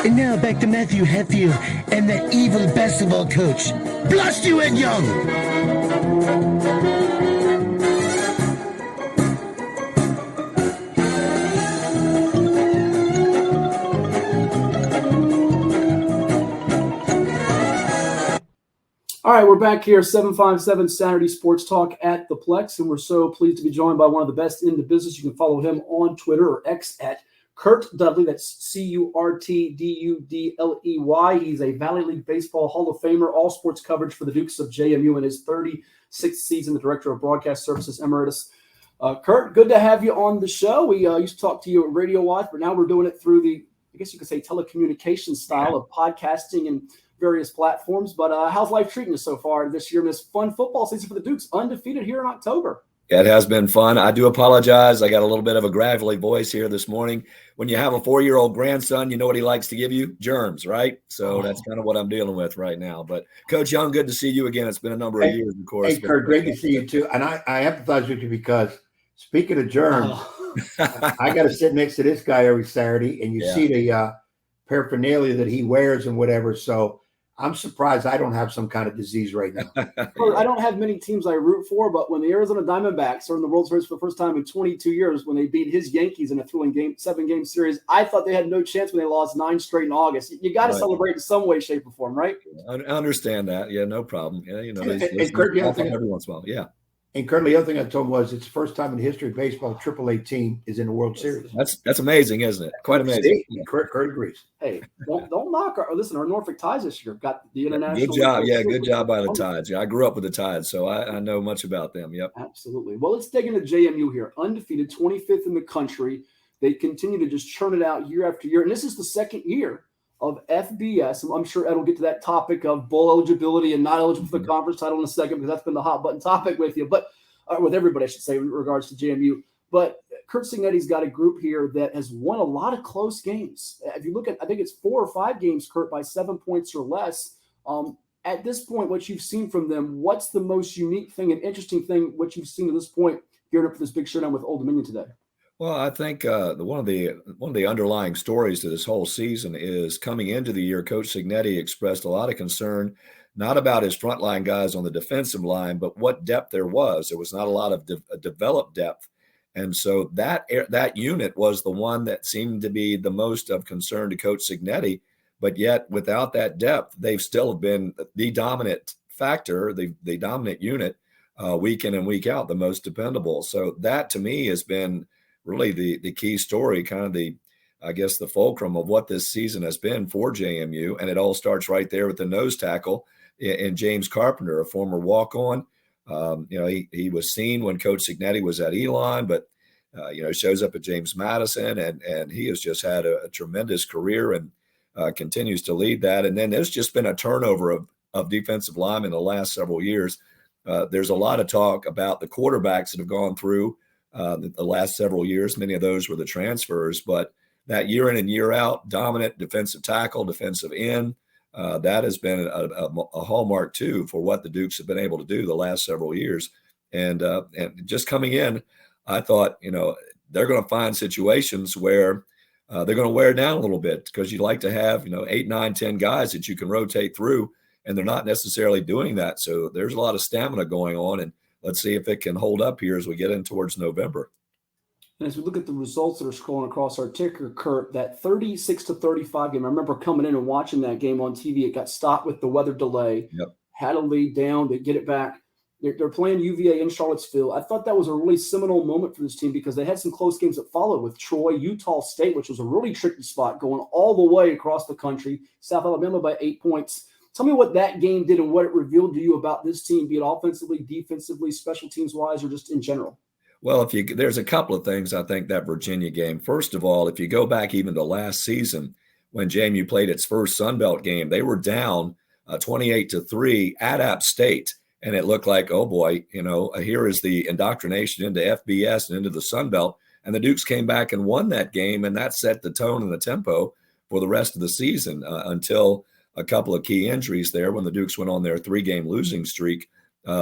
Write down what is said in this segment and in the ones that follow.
And now back to Matthew Hatfield and that evil basketball coach. Blast you, Ed Young! All right, we're back here, 757 Saturday Sports Talk at the Plex, and we're so pleased to be joined by one of the best in the business. You can follow him on Twitter or X at Curt Dudley. That's CurtDudley. He's a Valley League Baseball Hall of Famer, all sports coverage for the Dukes of JMU in his 36th season, the Director of Broadcast Services Emeritus. Curt, good to have you on the show. We used to talk to you at Radio Watch, but now we're doing it through the, I guess you could say, telecommunication style of podcasting and various platforms. But how's life treating you so far this year in this fun football season for the Dukes, undefeated here in October? It has been fun. I do apologize. I got a little bit of a gravelly voice here this morning. When you have a 4-year-old grandson, you know what he likes to give you? Germs, right? So that's kind of what I'm dealing with right now. But Coach Young, good to see you again. It's been a number of years, of course. Hey, Curt, great to see you too. And I empathize with you because speaking of germs, I got to sit next to this guy every Saturday, and you see the paraphernalia that he wears and whatever. So I'm surprised I don't have some kind of disease right now. I don't have many teams I root for, but when the Arizona Diamondbacks are in the World Series for the first time in 22 years, when they beat his Yankees in a thrilling 7-game series, I thought they had no chance when they lost 9 straight in August. You got to celebrate in some way, shape, or form, right? I understand that. Yeah, no problem. Yeah, you know, and Curt, every once in a while. Yeah. And Curt, the other thing I told him was it's the first time in the history of baseball, AAA team is in the World Series. That's amazing, isn't it? Quite amazing. Curt agrees. Hey, don't knock our Norfolk Tides this year got the international. Good job. Yeah, good job by the Tides. Yeah, I grew up with the Tides, so I know much about them. Yep. Absolutely. Well, let's dig into JMU here. Undefeated, 25th in the country. They continue to just churn it out year after year. And this is the second year of FBS. I'm sure Ed will get to that topic of bowl eligibility and not eligible for the conference title in a second, because that's been the hot button topic with you, but with everybody, I should say, in regards to JMU. But Curt Cignetti's got a group here that has won a lot of close games. If you look at, I think it's 4 or 5 games, Curt, by 7 points or less. At this point, what you've seen from them, what's the most unique thing and interesting thing, what you've seen to this point, geared up for this big showdown with Old Dominion today? Well, I think one of the underlying stories to this whole season is coming into the year, Coach Cignetti expressed a lot of concern, not about his frontline guys on the defensive line, but what depth there was. There was not a lot of developed depth. And so that unit was the one that seemed to be the most of concern to Coach Cignetti. But yet, without that depth, they've still been the dominant factor, the dominant unit, week in and week out, the most dependable. So that, to me, has been really the key story, kind of the fulcrum of what this season has been for JMU. And it all starts right there with the nose tackle in James Carpenter, a former walk-on. He was seen when Coach Cignetti was at Elon, but shows up at James Madison, and he has just had a tremendous career and continues to lead that. And then there's just been a turnover of defensive linemen in the last several years. There's a lot of talk about the quarterbacks that have gone through the last several years. Many of those were the transfers, but that year in and year out, dominant defensive tackle, defensive end, that has been a hallmark too for what the Dukes have been able to do the last several years. And just coming in, I thought, they're going to find situations where they're going to wear down a little bit, because you like to have, 8, 9, 10 guys that you can rotate through, and they're not necessarily doing that. So there's a lot of stamina going on, and let's see if it can hold up here as we get in towards November. And as we look at the results that are scrolling across our ticker, Curt, that 36-35 game, I remember coming in and watching that game on TV. It got stopped with the weather delay. Yep. Had a lead down. They get it back. They're playing UVA in Charlottesville. I thought that was a really seminal moment for this team, because they had some close games that followed with Troy, Utah State, which was a really tricky spot, going all the way across the country, South Alabama by 8 points. Tell me what that game did and what it revealed to you about this team, be it offensively, defensively, special teams-wise, or just in general. Well, there's a couple of things I think that Virginia game. First of all, if you go back even to last season when JMU played its first Sun Belt game, they were down 28-3 at App State, and it looked like, oh boy, here is the indoctrination into FBS and into the Sun Belt, and the Dukes came back and won that game, and that set the tone and the tempo for the rest of the season until a couple of key injuries there when the Dukes went on their 3-game losing streak,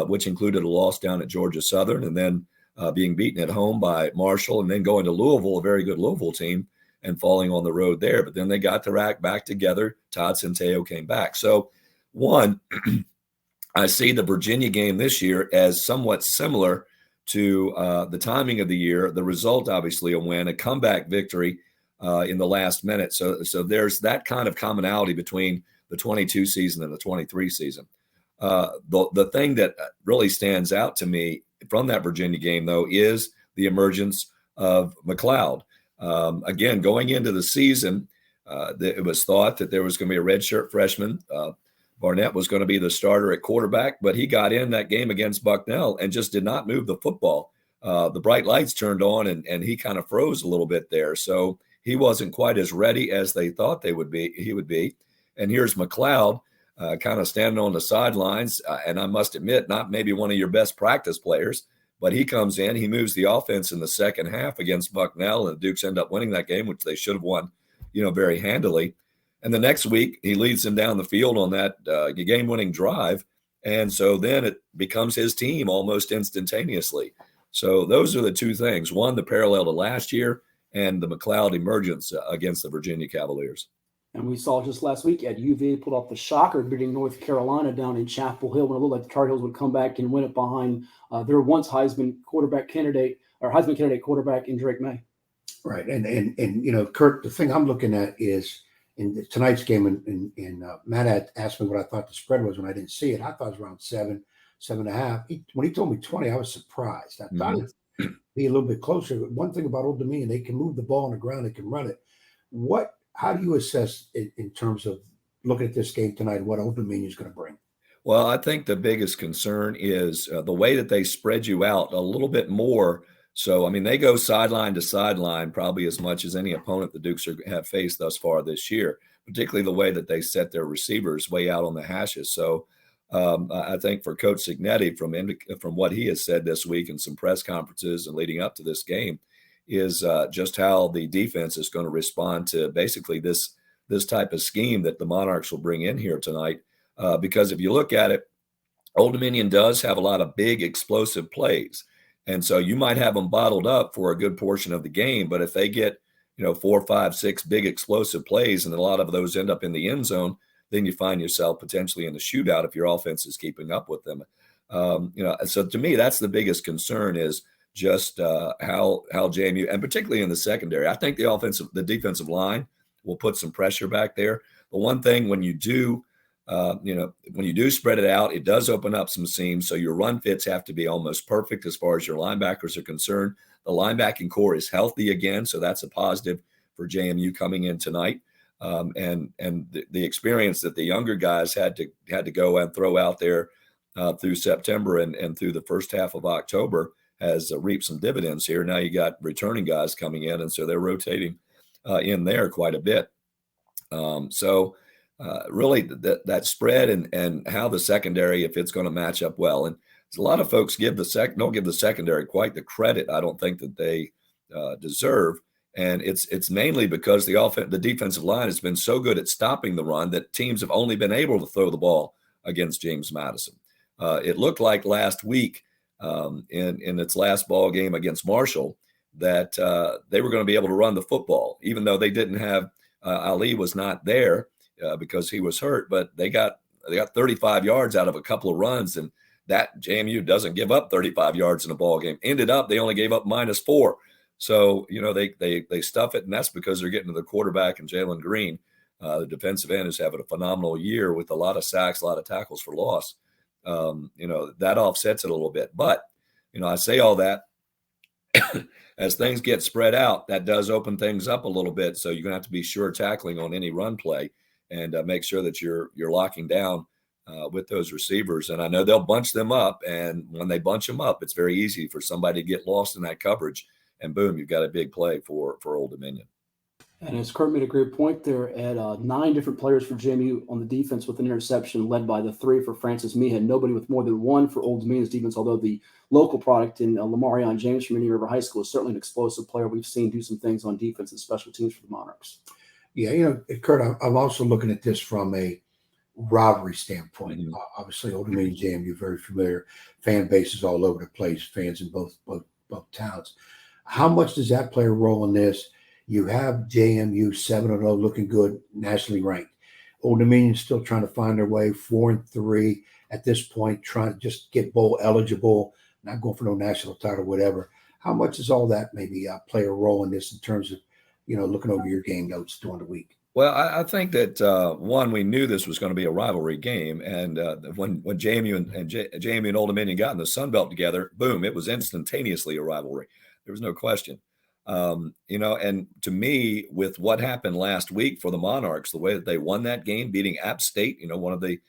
which included a loss down at Georgia Southern, and then being beaten at home by Marshall, and then going to Louisville, a very good Louisville team, and falling on the road there. But then they got their act back together. Todd Centeio came back. So, one, I see the Virginia game this year as somewhat similar to the timing of the year. The result, obviously, a win, a comeback victory in the last minute. So there's that kind of commonality between the 22 season and the 23 season. The thing that really stands out to me from that Virginia game, though, is the emergence of McLeod. Again, going into the season, it was thought that there was going to be a redshirt freshman. Barnett was going to be the starter at quarterback, but he got in that game against Bucknell and just did not move the football. The bright lights turned on, and he kind of froze a little bit there. So he wasn't quite as ready as they thought he would be. And here's McLeod kind of standing on the sidelines, and I must admit, not maybe one of your best practice players, but he comes in, he moves the offense in the second half against Bucknell, and the Dukes end up winning that game, which they should have won, very handily. And the next week, he leads them down the field on that game-winning drive. And so then it becomes his team almost instantaneously. So those are the two things. One, the parallel to last year, and the McLeod emergence against the Virginia Cavaliers. And we saw just last week at UVA pulled off the shocker, beating North Carolina down in Chapel Hill when it looked like the Tar Heels would come back and win it behind their once Heisman candidate quarterback in Drake May. Right. And Curt, the thing I'm looking at is in tonight's game, and Matt had asked me what I thought the spread was when I didn't see it. I thought it was around 7.5. When he told me 20, I was surprised. I thought it'd be a little bit closer. One thing about Old Dominion, they can move the ball on the ground, they can run it. How do you assess it in terms of looking at this game tonight, what Old Dominion is going to bring? Well, I think the biggest concern is the way that they spread you out a little bit more. So, I mean, they go sideline to sideline probably as much as any opponent the Dukes have faced thus far this year, particularly the way that they set their receivers way out on the hashes. So I think for Coach Signetti, from what he has said this week in some press conferences and leading up to this game, is just how the defense is going to respond to basically this type of scheme that the Monarchs will bring in here tonight. Because if you look at it, Old Dominion does have a lot of big explosive plays. And so you might have them bottled up for a good portion of the game, but if they get, 4, 5, 6 big explosive plays, and a lot of those end up in the end zone, then you find yourself potentially in the shootout if your offense is keeping up with them. So to me, that's the biggest concern is just how JMU, and particularly in the secondary, I think the defensive line will put some pressure back there. But one thing, when you do spread it out, it does open up some seams. So your run fits have to be almost perfect as far as your linebackers are concerned. The linebacking core is healthy again, so that's a positive for JMU coming in tonight. And the experience that the younger guys had to go and throw out there through September and through the first half of October has reaped some dividends here. Now you got returning guys coming in, and so they're rotating in there quite a bit. Really that spread and how the secondary, if it's going to match up well. And a lot of folks don't give the secondary quite the credit I don't think that they deserve. And it's mainly because the defensive line has been so good at stopping the run that teams have only been able to throw the ball against James Madison. It looked like last week in its last ball game against Marshall that they were going to be able to run the football, even though they didn't have Ali was not there because he was hurt, but they got 35 yards out of a couple of runs, and that JMU doesn't give up 35 yards in a ball game. Ended up they only gave up -4. So, they stuff it, and that's because they're getting to the quarterback and Jalen Green. The defensive end is having a phenomenal year with a lot of sacks, a lot of tackles for loss. That offsets it a little bit. But, I say all that. As things get spread out, that does open things up a little bit. So you're going to have to be sure tackling on any run play and make sure that you're locking down with those receivers. And I know they'll bunch them up. And when they bunch them up, it's very easy for somebody to get lost in that coverage. And boom, you've got a big play for Old Dominion. And as Curt made a great point there, at 9 different players for JMU on the defense with an interception, led by the 3 for Francis Meehan. Nobody with more than 1 for Old Dominion's defense, although the local product in Lamarion James from Indian River High School is certainly an explosive player we've seen do some things on defense and special teams for the Monarchs. Yeah, Curt, I'm also looking at this from a rivalry standpoint. Mm-hmm. Obviously, Old Dominion, JMU, very familiar. Fan bases all over the place, fans in both towns. How much does that play a role in this? You have JMU 7-0, looking good, nationally ranked. Old Dominion still trying to find their way, 4-3 at this point, trying to just get bowl eligible, not going for no national title, whatever. How much does all that maybe play a role in this in terms of, looking over your game notes during the week? Well, I think that one, we knew this was going to be a rivalry game, and when JMU and JMU and Old Dominion got in the Sun Belt together, boom, it was instantaneously a rivalry. There was no question. And to me, with what happened last week for the Monarchs, the way that they won that game, beating App State, one of the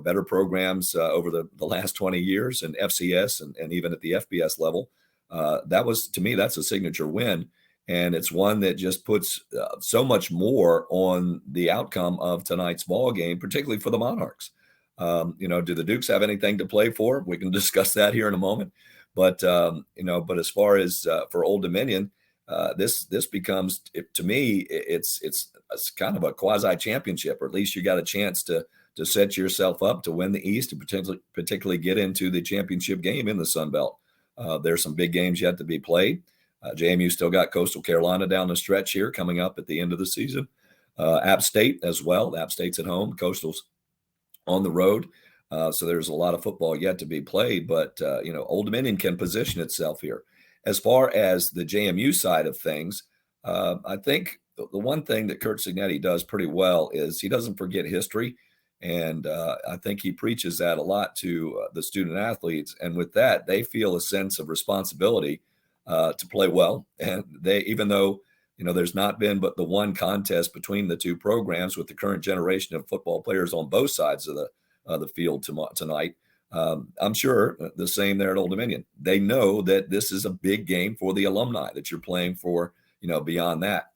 better programs over the last 20 years in FCS and even at the FBS level, that was, to me, that's a signature win. And it's one that just puts so much more on the outcome of tonight's ball game, particularly for the Monarchs. Do the Dukes have anything to play for? We can discuss that here in a moment. But as far as for Old Dominion, this becomes, to me, it's kind of a quasi championship, or at least you got a chance to set yourself up to win the East and particularly get into the championship game in the Sun Belt. There's some big games yet to be played. JMU still got Coastal Carolina down the stretch here coming up at the end of the season. App State as well. App State's at home. Coastal's on the road. So there's a lot of football yet to be played. But, Old Dominion can position itself here. As far as the JMU side of things, I think the one thing that Curt Dudley does pretty well is he doesn't forget history. And I think he preaches that a lot to the student athletes. And with that, they feel a sense of responsibility to play well. And even though, there's not been but the one contest between the two programs with the current generation of football players on both sides of the field tonight, I'm sure the same there at Old Dominion. They know that this is a big game for the alumni that you're playing for, beyond that.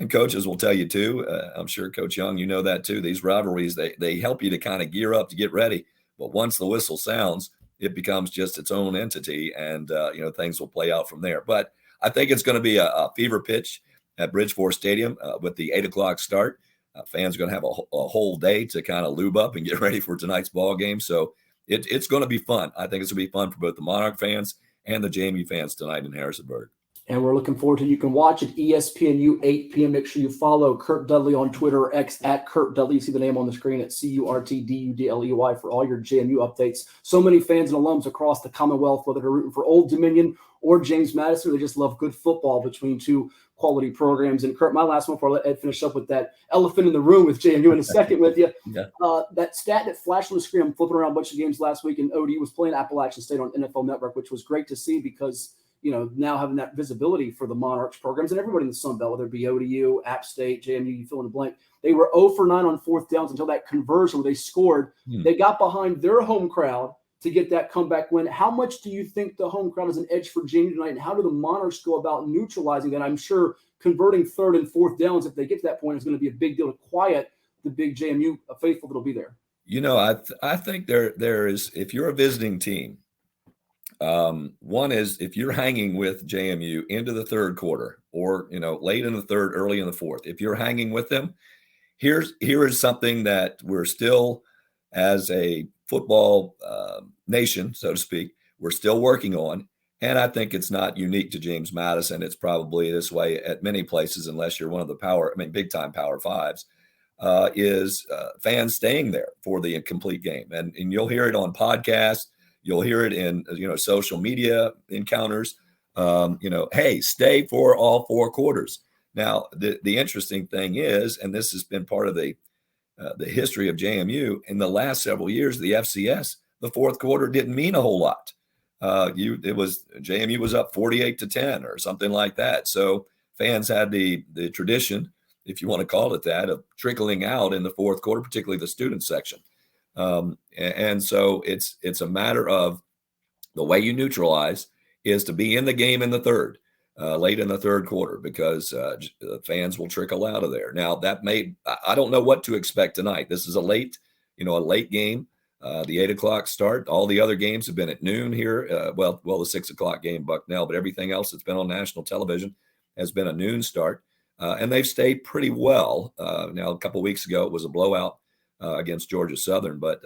And coaches will tell you too, I'm sure Coach Young, that too, these rivalries, they help you to kind of gear up to get ready. But once the whistle sounds, it becomes just its own entity, and things will play out from there. But I think it's going to be a fever pitch at Bridgeport Stadium with the 8:00 start. Fans are going to have a whole day to kind of lube up and get ready for tonight's ball game. So it's going to be fun. I think it's going to be fun for both the Monarch fans and the JMU fans tonight in Harrisonburg. And we're looking forward to it. You can watch it ESPNU 8 p.m. Make sure you follow Curt Dudley on Twitter or X at Curt Dudley. You see the name on the screen at CurtDudley for all your JMU updates. So many fans and alums across the Commonwealth, whether they're rooting for Old Dominion or James Madison, they just love good football between two quality programs. And Curt, my last one before I let Ed finish up with that elephant in the room with JMU in a second with you. Yeah. That stat that flashed on the screen, I'm flipping around a bunch of games last week, and ODU was playing Appalachian State on NFL Network, which was great to see because now having that visibility for the Monarchs programs and everybody in the Sun Belt, whether it be ODU, App State, JMU, you fill in the blank. They were 0 for 9 on fourth downs until that conversion where they scored. They got behind their home crowd to get that comeback win. How much do you think the home crowd is an edge for JMU tonight, and how do the Monarchs go about neutralizing that? I'm sure converting third and fourth downs, if they get to that point, is going to be a big deal to quiet the big JMU faithful that'll be there. I think there is, if you're a visiting team, one is if you're hanging with JMU into the third quarter or, late in the third, early in the fourth, if you're hanging with them, here is something that we're still, as a football nation, so to speak, we're still working on. And I think it's not unique to James Madison. It's probably this way at many places, unless you're one of the big time Power Fives, is fans staying there for the complete game. And you'll hear it on podcasts. You'll hear it in, social media encounters, hey, stay for all four quarters. Now, the interesting thing is, and this has been part of the history of JMU, in the last several years, the FCS, the fourth quarter didn't mean a whole lot. JMU was up 48-10 or something like that. So fans had the tradition, if you want to call it that, of trickling out in the fourth quarter, particularly the student section. And so it's a matter of the way you neutralize is to be in the game in the third, late in the third quarter, because fans will trickle out of there. Now I don't know what to expect tonight. This is a late game, the 8:00 start. All the other games have been at noon here. The 6:00 game, Bucknell, but everything else that's been on national television has been a noon start. And they've stayed pretty well. Now, a couple of weeks ago, it was a blowout against Georgia Southern. But,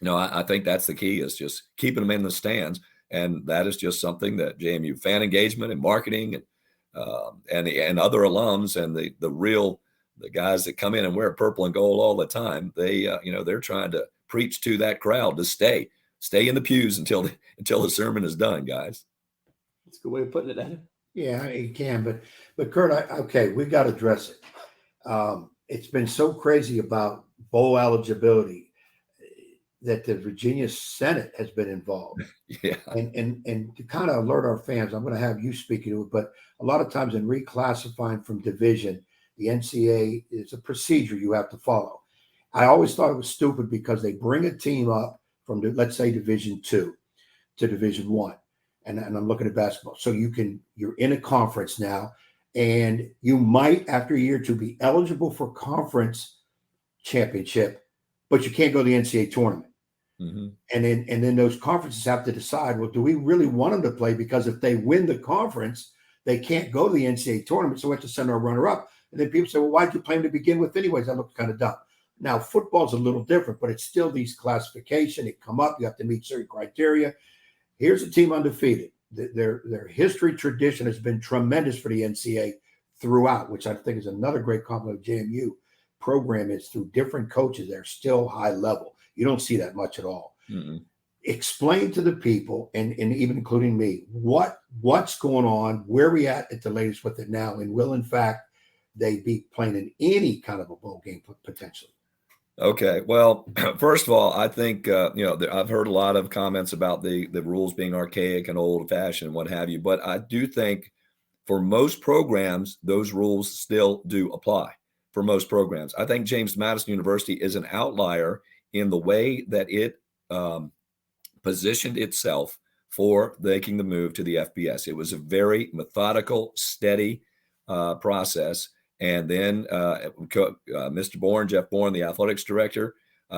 I think that's the key, is just keeping them in the stands. And that is just something that JMU fan engagement and marketing and and other alums and the guys that come in and wear purple and gold all the time. They're trying to preach to that crowd to stay in the pews until the sermon is done, guys. That's a good way of putting it, Ed. Yeah, you can, but Curt, we got to address it. It's been so crazy about bowl eligibility that the Virginia Senate has been involved. Yeah. And to kind of alert our fans, I'm going to have you speaking to it, but a lot of times in reclassifying from division, the NCAA is a procedure you have to follow. I always thought it was stupid because they bring a team up from, let's say, Division II to Division I. And I'm looking at basketball. So you're in a conference now, and you might, after a year or two, be eligible for conference championship, but you can't go to the NCAA tournament. Mm-hmm. And then those conferences have to decide, well, do we really want them to play? Because if they win the conference, they can't go to the NCAA tournament. So we have to send our runner up. And then people say, well, why did you play them to begin with anyways? That looks kind of dumb. Now, football's a little different, but it's still these classification. It come up. You have to meet certain criteria. Here's a team undefeated. Their history tradition has been tremendous for the NCAA throughout, which I think is another great compliment of JMU program is through different coaches. They're still high level. You don't see that much at all. Mm-hmm. Explain to the people, and even including me, what's going on, where we at the latest with it now, and will, in fact, they be playing in any kind of a bowl game potentially? Okay. Well, first of all, I think, I've heard a lot of comments about the rules being archaic and old fashioned and what have you, but I do think for most programs, those rules still do apply for most programs. I think James Madison University is an outlier in the way that it positioned itself for making the move to the FBS. It was a very methodical, steady process. And then Mr. Bourne, Jeff Bourne, the athletics director,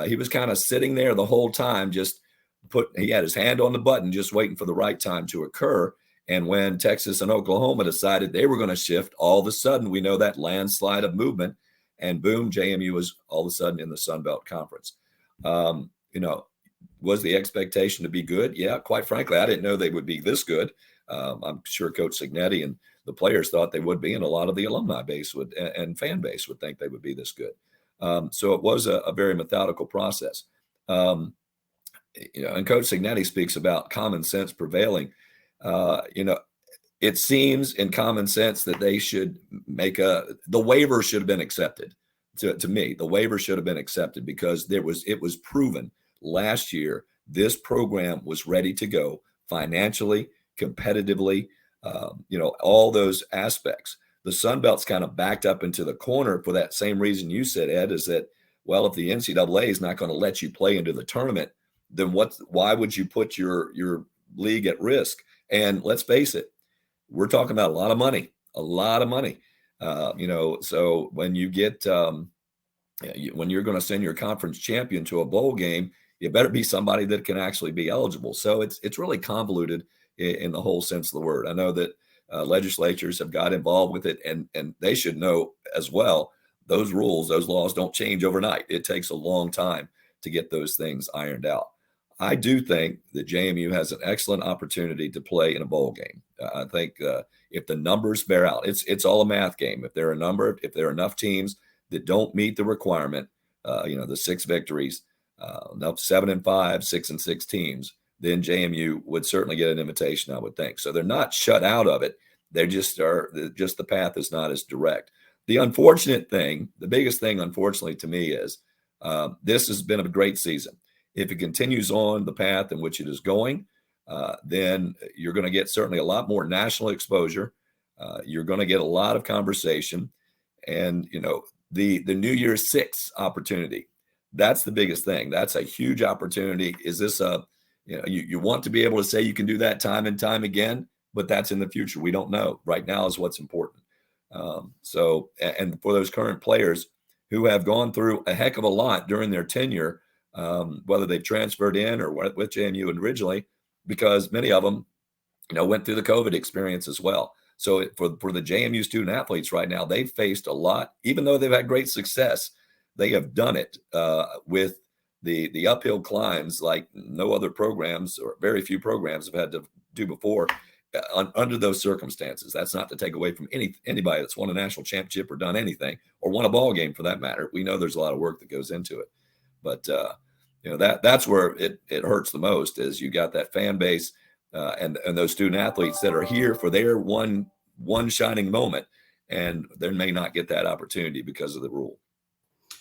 he was kind of sitting there the whole time, he had his hand on the button, just waiting for the right time to occur. And when Texas and Oklahoma decided they were going to shift, all of a sudden, we know that landslide of movement, and boom, JMU was all of a sudden in the Sun Belt Conference. Was the expectation to be good? Yeah, quite frankly, I didn't know they would be this good. I'm sure Coach Signetti and the players thought they would be, and a lot of the alumni base and fan base would think they would be this good. So it was a very methodical process. And Coach Signetti speaks about common sense prevailing. It seems in common sense that they should the waiver should have been accepted. To me, the waiver should have been accepted because it was proven last year this program was ready to go financially, competitively, all those aspects. The Sun Belt's kind of backed up into the corner for that same reason you said, Ed, is that, well, if the NCAA is not going to let you play into the tournament, then why would you put your league at risk? And let's face it, we're talking about a lot of money. So when you get when you're going to send your conference champion to a bowl game, you better be somebody that can actually be eligible. So it's really convoluted in the whole sense of the word. I know that legislatures have got involved with it, and they should know as well, those rules, those laws don't change overnight. It takes a long time to get those things ironed out. I do think that JMU has an excellent opportunity to play in a bowl game. I think if the numbers bear out, it's all a math game. If there are enough teams that don't meet the requirement, the 6 victories, 7-5, 6-6 teams, then JMU would certainly get an invitation, I would think. So they're not shut out of it. They just the path is not as direct. The unfortunate thing, the biggest thing, unfortunately, to me is this has been a great season. If it continues on the path in which it is going, then you're going to get certainly a lot more national exposure. You're going to get a lot of conversation. And, the New Year's 6 opportunity, that's the biggest thing. That's a huge opportunity. Is this you want to be able to say you can do that time and time again, but that's in the future. We don't know. Right now is what's important. And for those current players who have gone through a heck of a lot during their tenure, whether they've transferred in or with JMU originally, because many of them, went through the COVID experience as well. So for the JMU student athletes right now, they've faced a lot, even though they've had great success. They have done it with the uphill climbs like no other programs or very few programs have had to do before. under those circumstances. That's not to take away from anybody that's won a national championship or done anything or won a ball game for that matter. We know there's a lot of work that goes into it, but that's where it hurts the most is you got that fan base and those student athletes that are here for their one shining moment, and they may not get that opportunity because of the rule.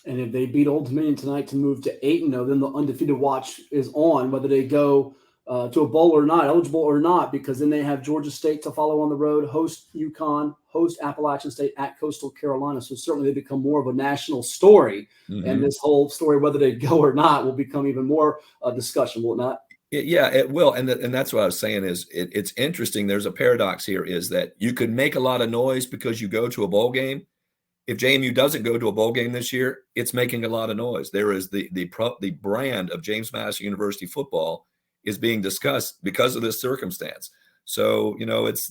And if they beat Old Dominion tonight to move to 8-0, then the undefeated watch is on, whether they go to a bowl or not, eligible or not, because then they have Georgia State to follow on the road, host UConn, host Appalachian State at Coastal Carolina. So certainly they become more of a national story. Mm-hmm. And this whole story, whether they go or not, will become even more discussion, will it not? Yeah, it will. And that's what I was saying is it's interesting. There's a paradox here is that you could make a lot of noise because you go to a bowl game. If JMU doesn't go to a bowl game this year, it's making a lot of noise. There is the brand of James Madison University football is being discussed because of this circumstance. So,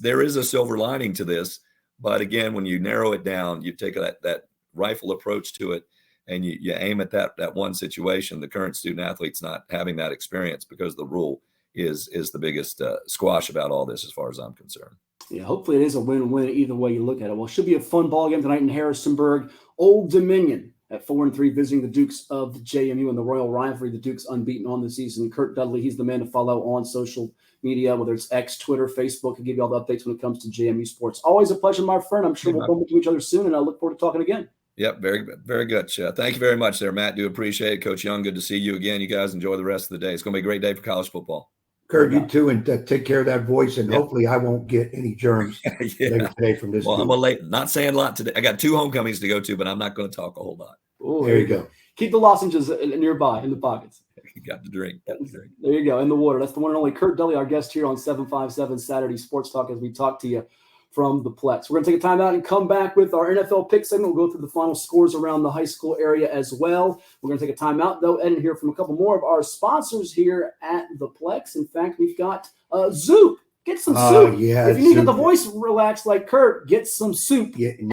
there is a silver lining to this. But again, when you narrow it down, you take that rifle approach to it and you aim at that one situation. The current student athlete's not having that experience because the rule is the biggest squash about all this as far as I'm concerned. Yeah, hopefully it is a win-win either way you look at it. Well, it should be a fun ball game tonight in Harrisonburg. Old Dominion at 4-3 visiting the Dukes of the JMU and the Royal Rivalry. The Dukes unbeaten on the season. Curt Dudley, he's the man to follow on social media, whether it's X, Twitter, Facebook, and give you all the updates when it comes to JMU sports. Always a pleasure, my friend. I'm sure we'll bump into each other soon, and I look forward to talking again. Yep, very, very good. Thank you very much there, Matt. Do appreciate it. Coach Young, good to see you again. You guys enjoy the rest of the day. It's going to be a great day for college football. Curt, you too, and take care of that voice, and hopefully I won't get any germs today from this. Well, I'm not saying a lot today. I got 2 homecomings to go to, but I'm not going to talk a whole lot. Ooh, there you go. Keep the lozenges nearby in the pockets. You got the drink. There you go, in the water. That's the one and only Curt Dudley, our guest here on 757 Saturday Sports Talk as we talk to you from the Plex. We're going to take a time out and come back with our NFL pick segment. We'll go through the final scores around the high school area as well. We're going to take a time out, though, and hear from a couple more of our sponsors here at the Plex. In fact, we've got Zoop. Get some soup. Yeah, if you need to get the voice relaxed like Curt, get some soup. Yeah.